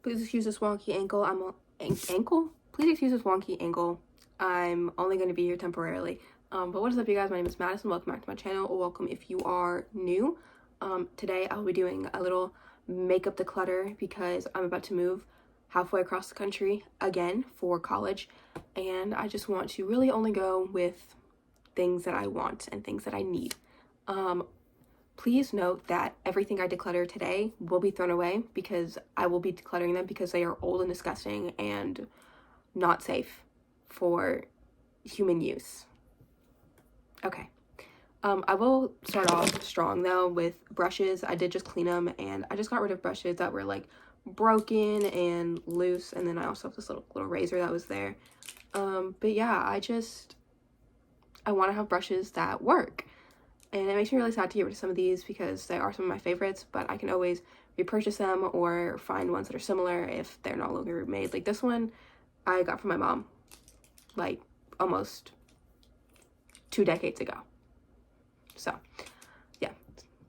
Please excuse this wonky ankle. Ankle? Please excuse this wonky ankle. I'm only going to be here temporarily. But what is up, you guys? My name is Madison. Welcome back to my channel, or welcome if you are new. Today I'll be doing a little makeup declutter because I'm about to move halfway across the country again for college, and I just want to really only go with things that I want and things that I need. Please note that everything I declutter today will be thrown away because I will be decluttering them because they are old and disgusting and not safe for human use. Okay. I will start off strong though with brushes. I did just clean them, and I just got rid of brushes that were like broken and loose, and then I also have this little razor that was there. But yeah, I want to have brushes that work. And it makes me really sad to get rid of some of these because they are some of my favorites, but I can always repurchase them or find ones that are similar if they're no longer made. Like this one I got from my mom like almost 2 decades ago. So yeah,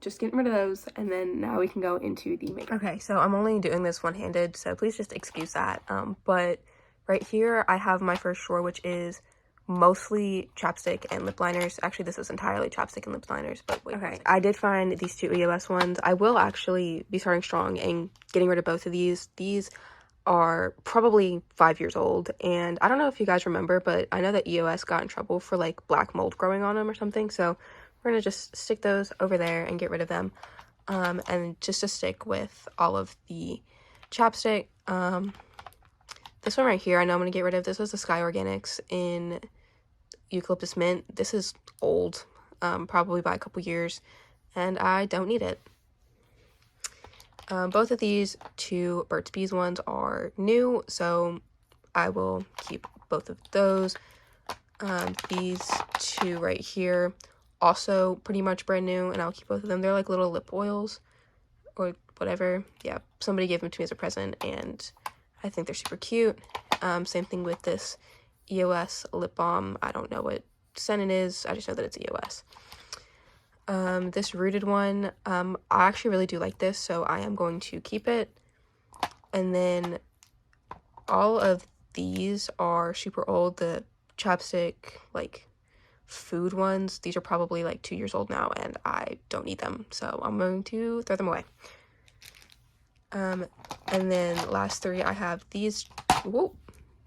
just getting rid of those, and then now we can go into the makeup. Okay, so I'm only doing this one-handed, so please just excuse that. But right here I have my first drawer, which is mostly chapstick and lip liners. Actually, this is entirely chapstick and lip liners, but wait. Okay, I did find these 2 EOS ones. I will actually be starting strong and getting rid of both of these. These are probably 5 years old, and I don't know if you guys remember, but I know that EOS got in trouble for like black mold growing on them or something, so we're gonna just stick those over there and get rid of them. And just to stick with all of the chapstick, this one right here, I know I'm gonna get rid of. This was the Sky Organics in Eucalyptus Mint. This is old, probably by a couple years, and I don't need it. Both of these 2 Burt's Bees ones are new, so I will keep both of those. These 2 right here, also pretty much brand new, and I'll keep both of them. They're like little lip oils or whatever. Yeah, somebody gave them to me as a present, and I think they're super cute. Same thing with this EOS lip balm. I don't know what scent it is. I just know that it's EOS. This Rooted one, I actually really do like this, so I am going to keep it. And then all of these are super old. The chapstick, like, food ones, these are probably like 2 years old now, and I don't need them, so I'm going to throw them away. And then last 3, I have these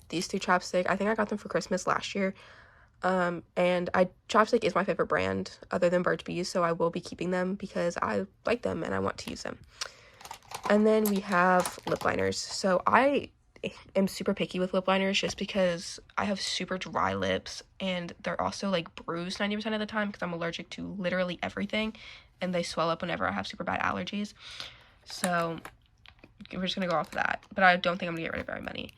2 chapstick. I think I got them for Christmas last year. And chapstick is my favorite brand other than Burt's Bees, so I will be keeping them because I like them and I want to use them. And then we have lip liners. So I am super picky with lip liners just because I have super dry lips, and they're also like bruised 90% of the time because I'm allergic to literally everything, and they swell up whenever I have super bad allergies. So we're just gonna go off of that, but I don't think I'm gonna get rid of very many.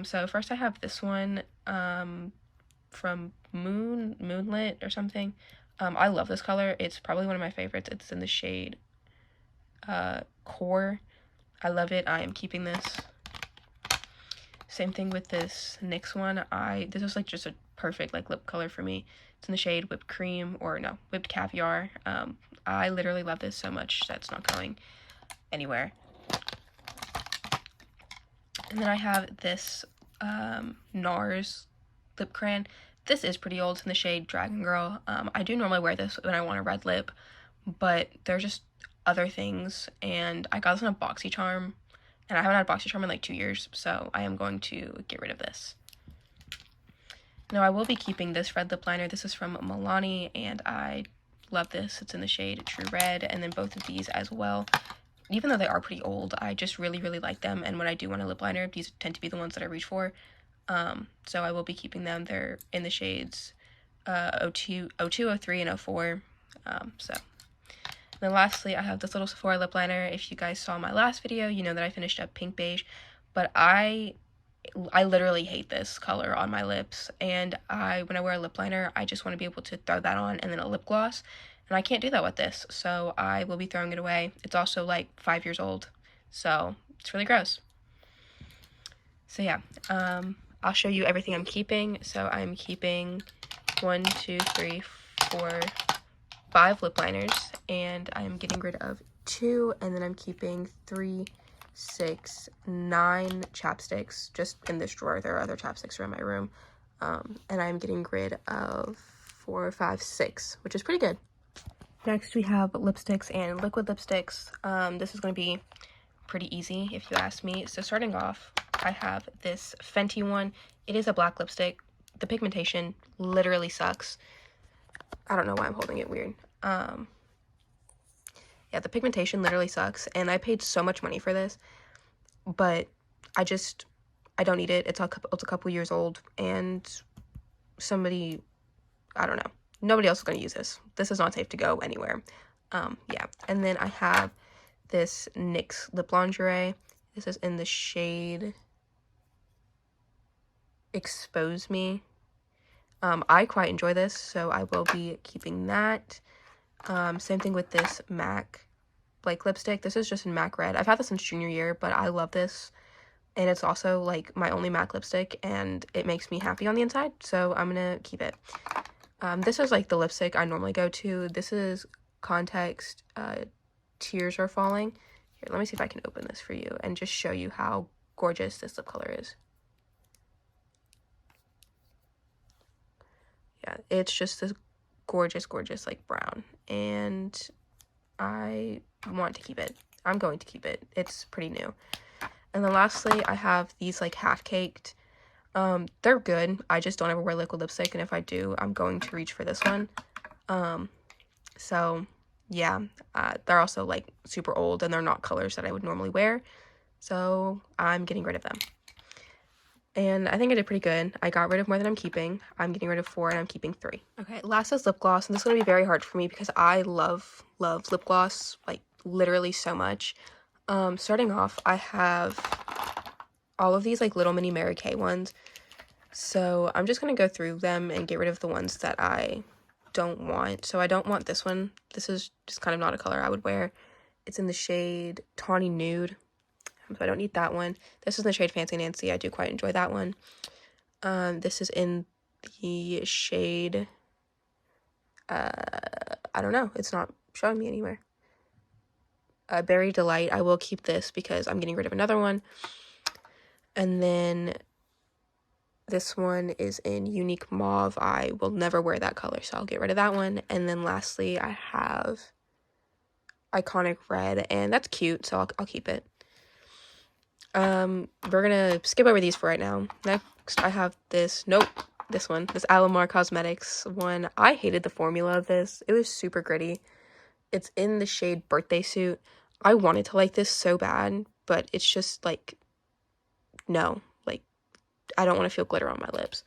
So first I have this one from Moonlit or something. I love this color. It's probably one of my favorites. It's in the shade Core. I love it. I am keeping this. Same thing with this NYX one. This is like just a perfect like lip color for me. It's in the shade Whipped Cream, or no, Whipped Caviar. I literally love this so much that's not going anywhere. And then I have this NARS lip crayon. This is pretty old. It's in the shade Dragon Girl. I do normally wear this when I want a red lip, but there's just other things, and I got this in a BoxyCharm, and I haven't had a BoxyCharm in like 2 years, so I am going to get rid of this. Now I will be keeping this red lip liner. This is from Milani, and I love this. It's in the shade True Red, and then both of these as well. Even though they are pretty old, I just really, really like them, and when I do want a lip liner, these tend to be the ones that I reach for. So I will be keeping them. They're in the shades 02, 03, and 04. And then lastly, I have this little Sephora lip liner. If you guys saw my last video, you know that I finished up Pink Beige, but I literally hate this color on my lips, and when I wear a lip liner, I just want to be able to throw that on and then a lip gloss, and I can't do that with this, so I will be throwing it away. It's also like 5 years old, so it's really gross. So yeah, I'll show you everything I'm keeping. So I'm keeping 1, 2, 3, 4, 5 lip liners, and I'm getting rid of 2, and then I'm keeping 3 6, 9 chapsticks just in this drawer. There are other chapsticks around my room. And I'm getting rid of 4, 5, 6, which is pretty good. Next, we have lipsticks and liquid lipsticks. This is going to be pretty easy if you ask me. So starting off, I have this Fenty one. It is a black lipstick. The pigmentation literally sucks. I don't know why I'm holding it weird. Yeah, the pigmentation literally sucks, and I paid so much money for this, but I don't need it. It's a couple years old, and I don't know. Nobody else is going to use this. This is not safe to go anywhere. Yeah, and then I have this NYX Lip Lingerie. This is in the shade Expose Me. I quite enjoy this, so I will be keeping that. Same thing with this MAC Blake lipstick. This is just in MAC Red. I've had this since junior year, but I love this. And it's also, like, my only MAC lipstick, and it makes me happy on the inside, so I'm gonna keep it. This is, like, the lipstick I normally go to. This is Context Tears Are Falling. Here, let me see if I can open this for you and just show you how gorgeous this lip color is. Yeah, it's just this gorgeous, gorgeous, like, brown, and I want to keep it. I'm going to keep it. It's pretty new. And then lastly, I have these, like, half-caked. They're good. I just don't ever wear liquid lipstick, and if I do, I'm going to reach for this one. So, yeah. They're also, like, super old, and they're not colors that I would normally wear. So, I'm getting rid of them. And I think I did pretty good. I got rid of more than I'm keeping. I'm getting rid of 4, and I'm keeping 3. Okay, last is lip gloss, and this is going to be very hard for me because I love lip gloss, like, literally so much. Starting off, I have all of these, like, little mini Mary Kay ones. So I'm just going to go through them and get rid of the ones that I don't want. So I don't want this one. This is just kind of not a color I would wear. It's in the shade Tawny Nude. So I don't need that one. This is in the shade Fancy Nancy. I do quite enjoy that one. This is in the shade, I don't know. It's not showing me anywhere. Berry Delight. I will keep this because I'm getting rid of another one. And then this one is in Unique Mauve. I will never wear that color, so I'll get rid of that one. And then lastly, I have Iconic Red, and that's cute, so I'll keep it. We're gonna skip over these for right now. Next, I have this one, this Alamar Cosmetics one. I hated the formula of this. It was super gritty. It's in the shade Birthday Suit. I wanted to like this so bad, but it's just, like, no. Like, I don't want to feel glitter on my lips.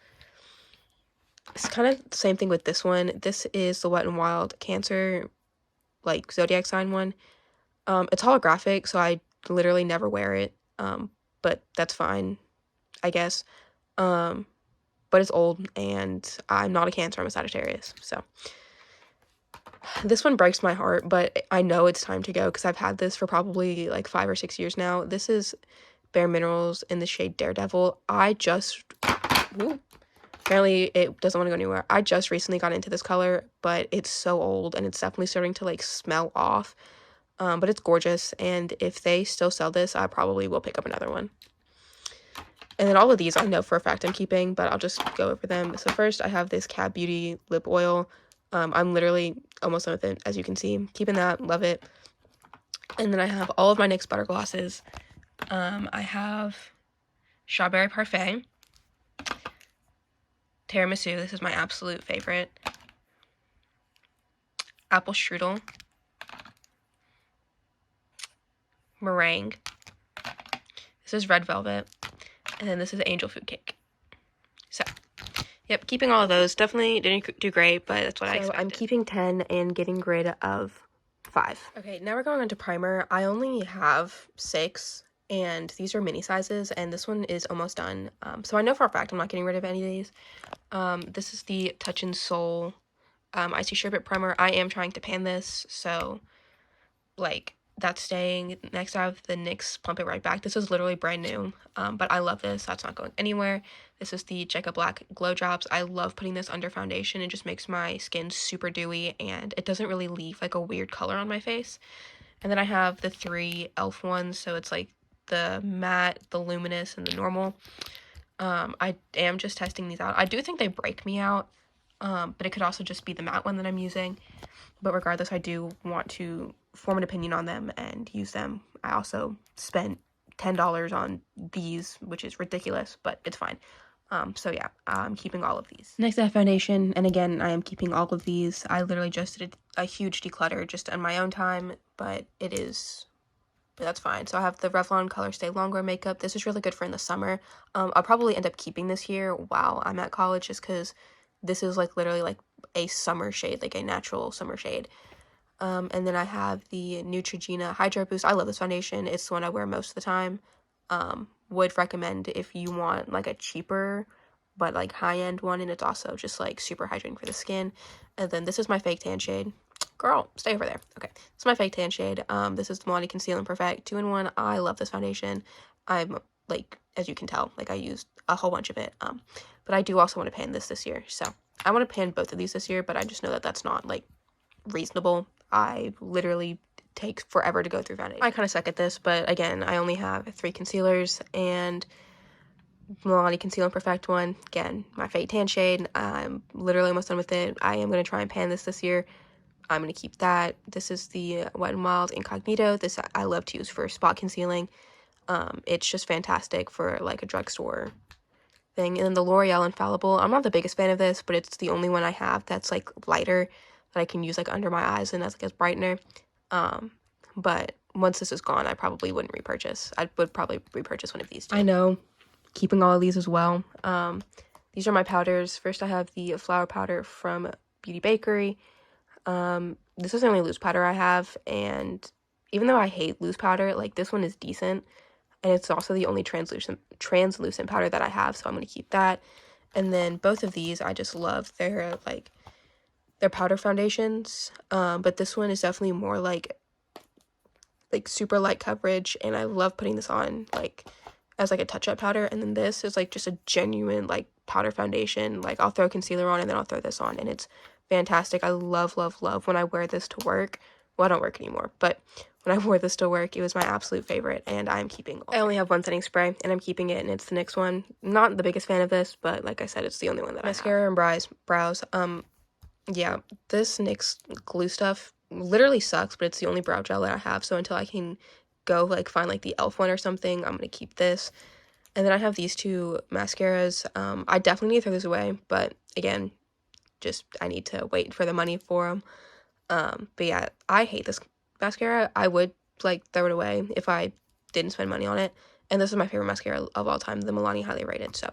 It's kind of the same thing with this one. This is the Wet n Wild Cancer, like, zodiac sign one. It's holographic, so I literally never wear it. But that's fine, I guess. But it's old, and I'm not a Cancer, I'm a Sagittarius, so. This one breaks my heart, but I know it's time to go because I've had this for probably, like, 5 or 6 years now. This is Bare Minerals in the shade Daredevil. Apparently it doesn't want to go anywhere. I just recently got into this color, but it's so old, and it's definitely starting to, like, smell off. But it's gorgeous, and if they still sell this, I probably will pick up another one. And then all of these I know for a fact I'm keeping, but I'll just go over them. So first, I have this Cat Beauty lip oil. I'm literally almost done with it, as you can see. Keeping that, love it. And then I have all of my NYX butter glosses. I have Strawberry Parfait, Tiramisu, this is my absolute favorite, Apple Strudel, Meringue, this is Red Velvet, and then this is Angel Food Cake. So, yep, keeping all of those. Definitely didn't do great, but that's what I expected. I'm keeping 10 and getting rid of 5. Okay, now we're going on to primer. I only have 6, and these are mini sizes, and this one is almost done. So I know for a fact I'm not getting rid of any of these. This is the Touch in Soul Icy Sherbet Primer. I am trying to pan this, so, like, that's staying. Next, I have the NYX Plump It Right Back. This is literally brand new, but I love this. That's not going anywhere. This is the Jecca Black Glow Drops. I love putting this under foundation. It just makes my skin super dewy, and it doesn't really leave, like, a weird color on my face. And then I have the 3 e.l.f. ones, so it's, like, the matte, the luminous, and the normal. I am just testing these out. I do think they break me out, but it could also just be the matte one that I'm using. But regardless, I do want to form an opinion on them and use them. I also spent $10 on these, which is ridiculous, but it's fine. So yeah, I'm keeping all of these. Next I have foundation, and again, I am keeping all of these. I literally just did a huge declutter just on my own time, but that's fine. So I have the Revlon Color Stay Longer makeup. This is really good for in the summer. I'll probably end up keeping this here while I'm at college, just because this is like literally like a summer shade, like a natural summer shade. And then I have the Neutrogena Hydro Boost. I love this foundation. It's the one I wear most of the time. Would recommend if you want like a cheaper but like high-end one, and it's also just like super hydrating for the skin. And then this is my fake tan shade. Girl, stay over there. Okay, this is my fake tan shade. This is the Mady Conceal and Perfect 2-in-1. I love this foundation. I'm like, as you can tell, like I used a whole bunch of it. But I do also want to pan this year. So I want to pan both of these this year, but I just know that that's not like reasonable. I literally take forever to go through foundation. I kind of suck at this, but again, I only have 3 concealers, and Mady Conceal and Perfect one, again, my fake tan shade. I'm literally almost done with it. I am going to try and pan this year. I'm going to keep that. This is the Wet n Wild Incognito. This I love to use for spot concealing. It's just fantastic for like a drugstore thing. And then the L'Oreal Infallible. I'm not the biggest fan of this, but it's the only one I have that's like lighter that I can use like under my eyes and as like a brightener. But once this is gone, I probably wouldn't repurchase. I would probably repurchase one of these two. I know, keeping all of these as well. These are my powders. First, I have the flower powder from Beauty Bakery. This is the only loose powder I have, and even though I hate loose powder, like this one is decent, and it's also the only translucent powder that I have, so I'm going to keep that. And then both of these I just love. They're powder foundations, but this one is definitely more like super light coverage, and I love putting this on like as like a touch-up powder. And then this is like just a genuine like powder foundation. Like I'll throw concealer on and then I'll throw this on, and it's fantastic. I love when I wear this to work. Well, I don't work anymore, but when I wore this to work, it was my absolute favorite, and I'm keeping I only have one setting spray, and I'm keeping it, and it's the NYX one. Not the biggest fan of this, but like I said, it's the only one that I have. Mascara and brows. Yeah, this NYX glue stuff literally sucks, but it's the only brow gel that I have, so until I can go like find like the e.l.f. one or something, I'm gonna keep this. And then I have these 2 mascaras. I definitely need to throw this away, but again, just I need to wait for the money for them. But yeah, I hate this mascara. I would like throw it away if I didn't spend money on it. And this is my favorite mascara of all time, the Milani Highly Rated. So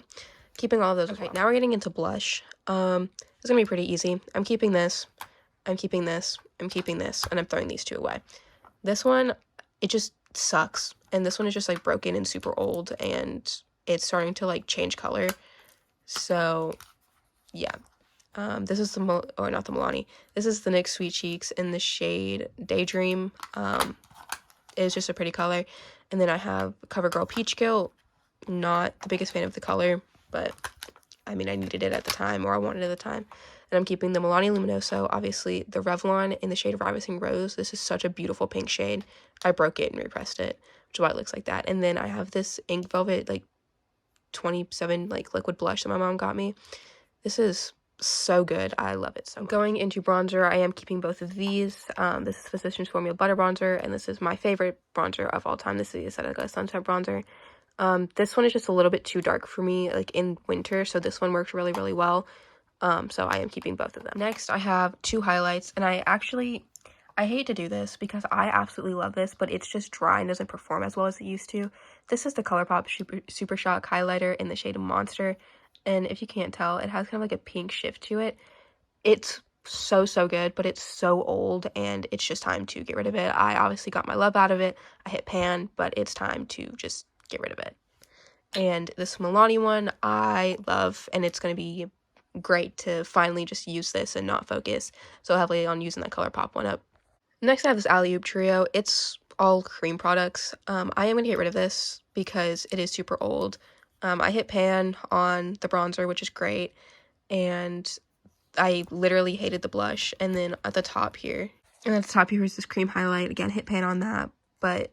keeping all of those. Okay, now we're getting into blush. It's gonna be pretty easy. I'm keeping this, I'm keeping this, I'm keeping this, and I'm throwing these 2 away. This one, it just sucks, and this one is just like broken and super old, and it's starting to like change color. So yeah, this is not the Milani. This is the NYX Sweet Cheeks in the shade Daydream. It's just a pretty color. And then I have CoverGirl Peach Guilt. Not the biggest fan of the color, but I mean, I needed it at the time, or I wanted it at the time. And I'm keeping the Milani Luminoso, obviously the Revlon in the shade Ravishing Rose. This is such a beautiful pink shade. I broke it and repressed it, which is why it looks like that. And then I have this Ink Velvet, like, 27, like, liquid blush that my mom got me. This is so good. I love it so much. Going into bronzer, I am keeping both of these. This is Physicians Formula Butter Bronzer, and this is my favorite bronzer of all time. This is a Sunset Bronzer. This one is just a little bit too dark for me, like in winter, so this one works really, really well. So I am keeping both of them. Next, I have 2 highlights, and I hate to do this because I absolutely love this, but it's just dry and doesn't perform as well as it used to. This is the ColourPop Super Shock highlighter in the shade Monster, and if you can't tell, it has kind of like a pink shift to it. It's so good, but it's so old, and it's just time to get rid of it. I obviously got my love out of it. I hit pan, but it's time to just get rid of it. And this Milani one I love, and it's going to be great to finally just use this and not focus so heavily on using that ColourPop one up. Next, I have this Alley Oop Trio. It's all cream products. I am going to get rid of this because it is super old. I hit pan on the bronzer, which is great, and I literally hated the blush. And then at the top here is this cream highlight. Again, hit pan on that, but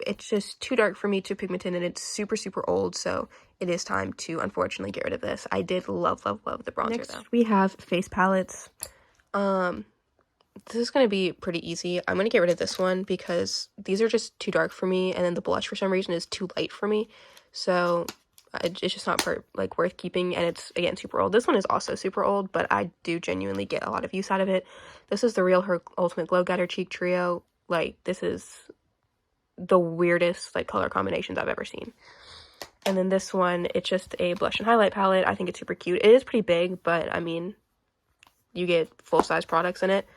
it's just too dark for me, too pigmented, and it's super, super old, so it is time to, unfortunately, get rid of this. I did love, love, love the bronzer, though. Next, we have face palettes. This is going to be pretty easy. I'm going to get rid of this one because these are just too dark for me, and then the blush, for some reason, is too light for me, so it's just not, worth keeping, and it's, again, super old. This one is also super old, but I do genuinely get a lot of use out of it. This is the Real Her Ultimate Glow Getter Cheek Trio. This is the weirdest, color combinations I've ever seen. And then this one, it's just a blush and highlight palette. I think it's super cute. It is pretty big, but, I mean, you get full-size products in it.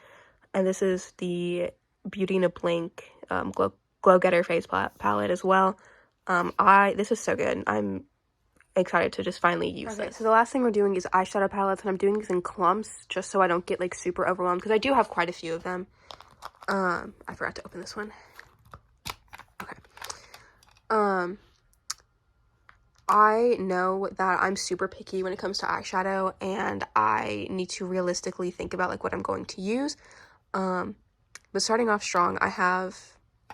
And this is the Beauty in a Blink Glow Getter Face Palette as well. This is so good. I'm excited to just finally use this. So the last thing we're doing is eyeshadow palettes, and I'm doing these in clumps just so I don't get super overwhelmed, because I do have quite a few of them. I forgot to open this one. Okay. I know that I'm super picky when it comes to eyeshadow, and I need to realistically think about what I'm going to use. But starting off strong, I have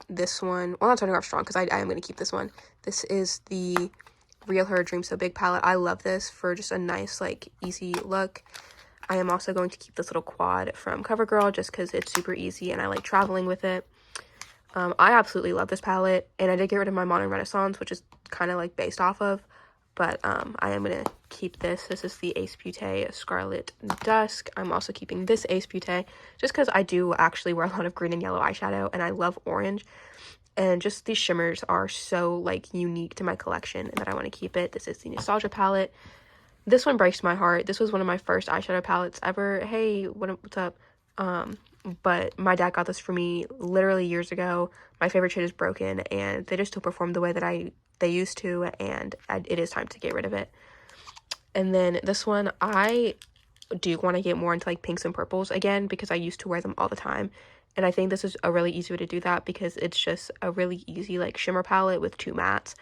this one. Well, not starting off strong, because I am going to keep this one. This is the Real Her Dream So Big palette. I love this for just a nice, easy look. I am also going to keep this little quad from CoverGirl just because it's super easy and I like traveling with it. I absolutely love this palette, and I did get rid of my Modern Renaissance, which is kind of based off of, but I am going to keep this. This is the Ace Beauté Scarlet Dusk. I'm also keeping this Ace Beauté just because I do actually wear a lot of green and yellow eyeshadow, and I love orange. And just these shimmers are so, unique to my collection, and that I want to keep it. This is the Nostalgia palette. This one breaks my heart. This was one of my first eyeshadow palettes ever. Hey, what's up? But my dad got this for me literally years ago. My favorite shade is Broken, and they just still perform the way that they used to, and it is time to get rid of it. And then this one, I do want to get more into, pinks and purples again, because I used to wear them all the time. And I think this is a really easy way to do that because it's just a really easy, shimmer palette with 2 mattes.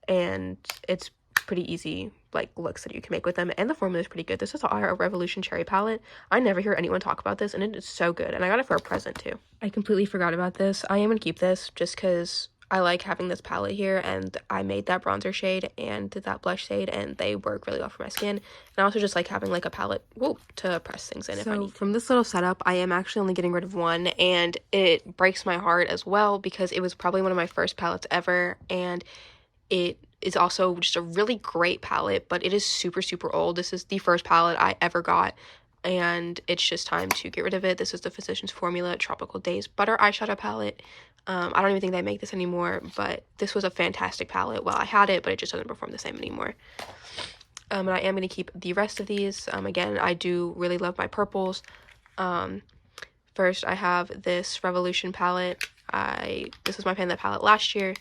And it's pretty easy, looks that you can make with them. And the formula is pretty good. This is our Revolution Cherry palette. I never hear anyone talk about this, and it is so good. And I got it for a present, too. I completely forgot about this. I am going to keep this just because I like having this palette here, and I made that bronzer shade and that blush shade, and they work really well for my skin. And I also just like having, a palette, to press things in if I need. From this little setup, I am actually only getting rid of one, and it breaks my heart as well because it was probably one of my first palettes ever, and it is also just a really great palette, but it is super, super old. This is the first palette I ever got, and it's just time to get rid of it. This is the Physicians Formula Tropical Days Butter Eyeshadow Palette. I don't even think they make this anymore, but this was a fantastic palette. Well, I had it, but it just doesn't perform the same anymore. And I am going to keep the rest of these. Again, I do really love my purples. First, I have this Revolution palette. This was my Pan That palette last year,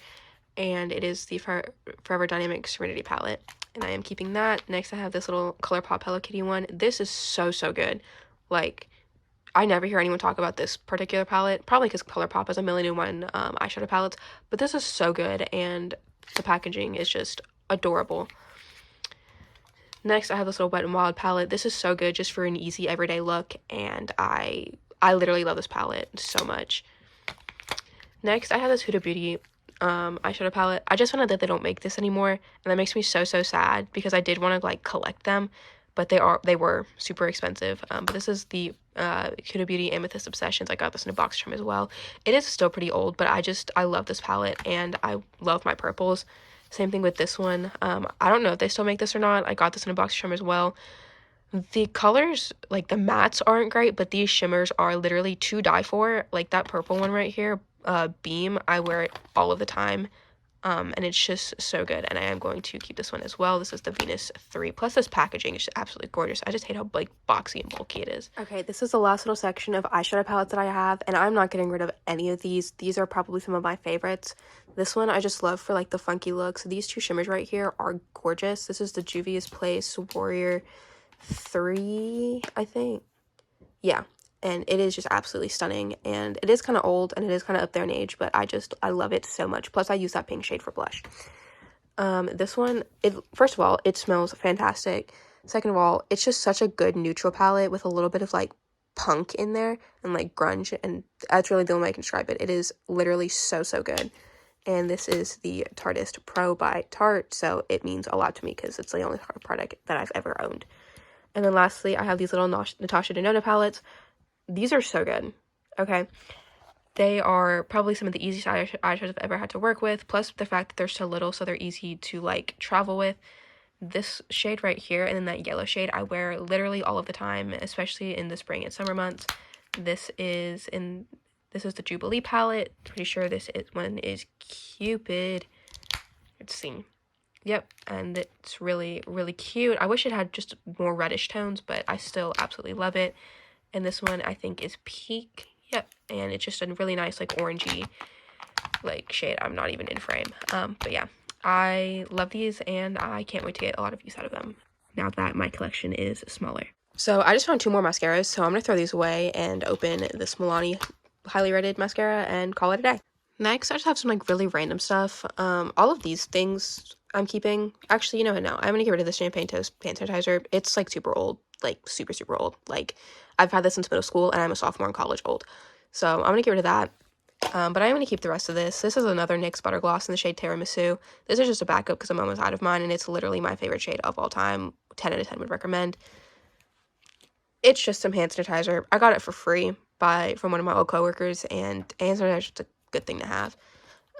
and it is the Forever Dynamic Serenity palette, and I am keeping that. Next, I have this little ColourPop Hello Kitty one. This is so, so good. I never hear anyone talk about this particular palette, probably because ColourPop has a million and one eyeshadow palettes, but this is so good, and the packaging is just adorable. Next, I have this little Wet n Wild palette. This is so good just for an easy everyday look, and I literally love this palette so much. Next, I have this Huda Beauty eyeshadow palette. I just found out that they don't make this anymore, and that makes me so, so sad because I did want to collect them, but they were super expensive. But this is the Huda Beauty Amethyst Obsessions. I got this in a box charm as well. It is still pretty old, but I love this palette, and I love my purples. Same thing with this one. I don't know if they still make this or not. I got this in a box charm as well. The colors, the mattes aren't great, but these shimmers are literally to die for. That purple one right here, Beam, I wear it all of the time. And it's just so good, and I am going to keep this one as well. This is the Venus 3, plus this packaging is just absolutely gorgeous. I just hate how boxy and bulky it is. Okay, this is the last little section of eyeshadow palettes that I have, and I'm not getting rid of any of these. These are probably some of my favorites. This one I just love for the funky looks. These 2 shimmers right here are gorgeous. This is the Juvia's Place Warrior 3, I think. Yeah. And it is just absolutely stunning, and it is kind of old, and it is kind of up there in age, but I love it so much. Plus, I use that pink shade for blush. This one, first of all, it smells fantastic. Second of all, it's just such a good neutral palette with a little bit of, punk in there and like grunge, and that's really the only way I can describe it. It is literally so good. And this is the Tartist Pro by Tarte, so it means a lot to me because it's the only Tarte product that I've ever owned. And then lastly, I have these little Natasha Denona palettes. These are so good, okay? They are probably some of the easiest eyeshadows I've ever had to work with, plus the fact that they're so little, so they're easy to, like, travel with. This shade right here, and then that yellow shade, I wear literally all of the time, especially in the spring and summer months. This is the Jubilee palette. Pretty sure this one is Cupid. Let's see. Yep, and it's really cute. I wish it had just more reddish tones, but I still absolutely love it. And this one I think is Peak. Yep, and it's just a really nice like orangey like shade. I'm not even in frame. But yeah, I love these and I can't wait to get a lot of use out of them now that my collection is smaller. So I just found 2 more mascaras, so I'm gonna throw these away and open this Milani highly rated mascara and call it a day. Next, I just have some like really random stuff. All of these things I'm keeping. Actually, you know what? No, I'm gonna get rid of this Champagne Toast hand sanitizer. It's like super old, like super old. Like I've had this since middle school, and I'm a sophomore in college old. So I'm gonna get rid of that. But I'm gonna keep the rest of this. This is another NYX Butter Gloss in the shade Tiramisu. This is just a backup because I'm almost out of mine, and it's literally my favorite shade of all time. 10 out of 10 would recommend. It's just some hand sanitizer. I got it for free from one of my old coworkers, and hand sanitizer is just a good thing to have.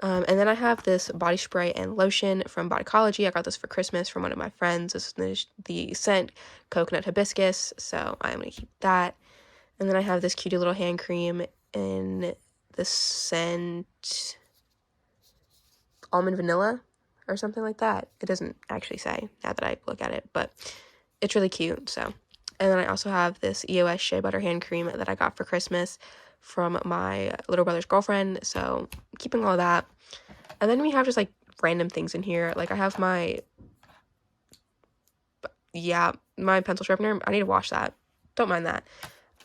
And then I have this body spray and lotion from Bodycology. I got this for Christmas from one of my friends. This is the scent Coconut Hibiscus, so I'm going to keep that. And then I have this cutie little hand cream in the scent Almond Vanilla or something like that. It doesn't actually say now that I look at it, but it's really cute, so. And then I also have this EOS Shea Butter hand cream that I got for Christmas from my little brother's girlfriend, so I'm keeping all of that. And then we have just like random things in here. Like I have my pencil sharpener. I need to wash that. Don't mind that.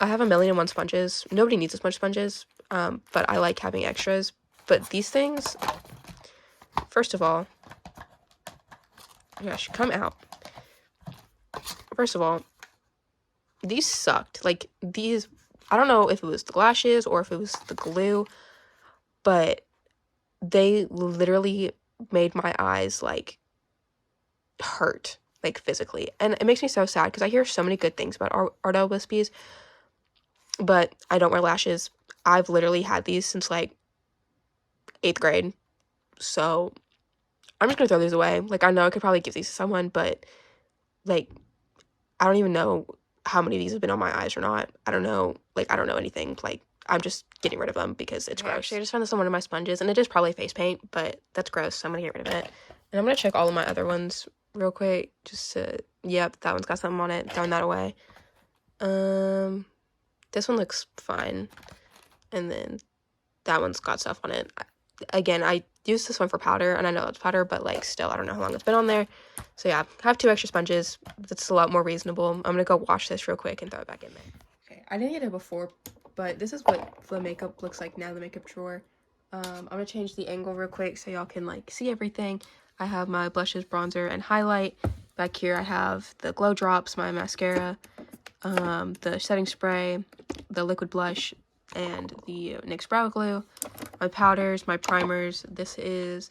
I have 1,000,001 sponges. Nobody needs as much sponges, but I like having extras. But these things, first of all, gosh, come out. First of all, these sucked. Like these, I don't know if it was the lashes or if it was the glue, but they literally made my eyes like hurt, like physically, and it makes me so sad because I hear so many good things about Ardell Wispies, but I don't wear lashes. I've literally had these since like 8th grade, so I'm just gonna throw these away. Like I know I could probably give these to someone, but like I don't even know how many of these have been on my eyes or not. I don't know, like I don't know anything. Like I'm just getting rid of them because it's gross. Actually, I just found this on one of my sponges, and it is probably face paint, but that's gross, so I'm gonna get rid of it. And I'm gonna check all of my other ones real quick, just to, yep, that one's got something on it, throwing that away. This one looks fine, and then that one's got stuff on it. Again, I used this one for powder, and I know it's powder, but like still, I don't know how long it's been on there. So yeah, I have 2 extra sponges. That's a lot more reasonable. I'm gonna go wash this real quick and throw it back in there. Okay, I didn't get it before, but this is what the makeup looks like now, the makeup drawer. I'm gonna change the angle real quick so y'all can like see everything. I have my blushes, bronzer, and highlight. Back here I have the glow drops, my mascara, the setting spray, the liquid blush, and the NYX brow glue, my powders, my primers. This is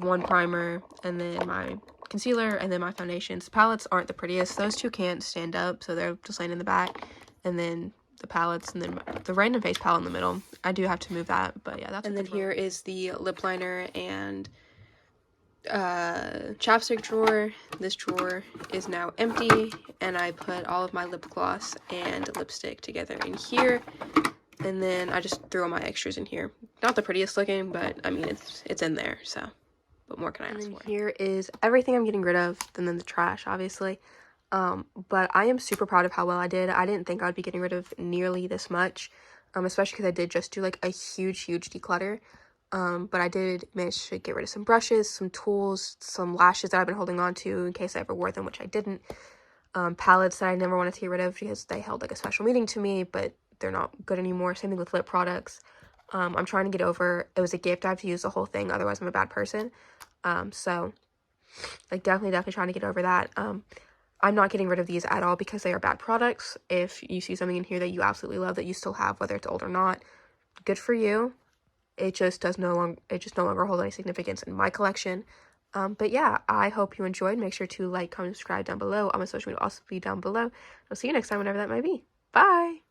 one primer, and then my concealer, and then my foundations. The palettes aren't the prettiest. Those 2 can't stand up, so they're just laying in the back. And then the palettes, and then the random face palette in the middle. I do have to move that, but yeah, that's. And then here is the lip liner and chapstick drawer. This drawer is now empty, and I put all of my lip gloss and lipstick together in here, and then I just threw all my extras in here. Not the prettiest looking, but I mean it's in there, so what more can I ask for? Here is everything I'm getting rid of, and then the trash, obviously. But I am super proud of how well I did. I didn't think I would be getting rid of nearly this much, especially because I did just do like a huge declutter. But I did manage to get rid of some brushes, some tools, some lashes that I've been holding on to in case I ever wore them, which I didn't. Palettes that I never wanted to get rid of because they held like a special meaning to me, but they're not good anymore. Same thing with lip products. I'm trying to get over, it was a gift, I have to use the whole thing, otherwise I'm a bad person. So like definitely trying to get over that. I'm not getting rid of these at all because they are bad products. If you see something in here that you absolutely love that you still have, whether it's old or not, good for you. It just no longer hold any significance in my collection. But yeah, I hope you enjoyed. Make sure to like, comment, subscribe down below. All my social media will also be down below. I'll see you next time, whenever that might be. Bye!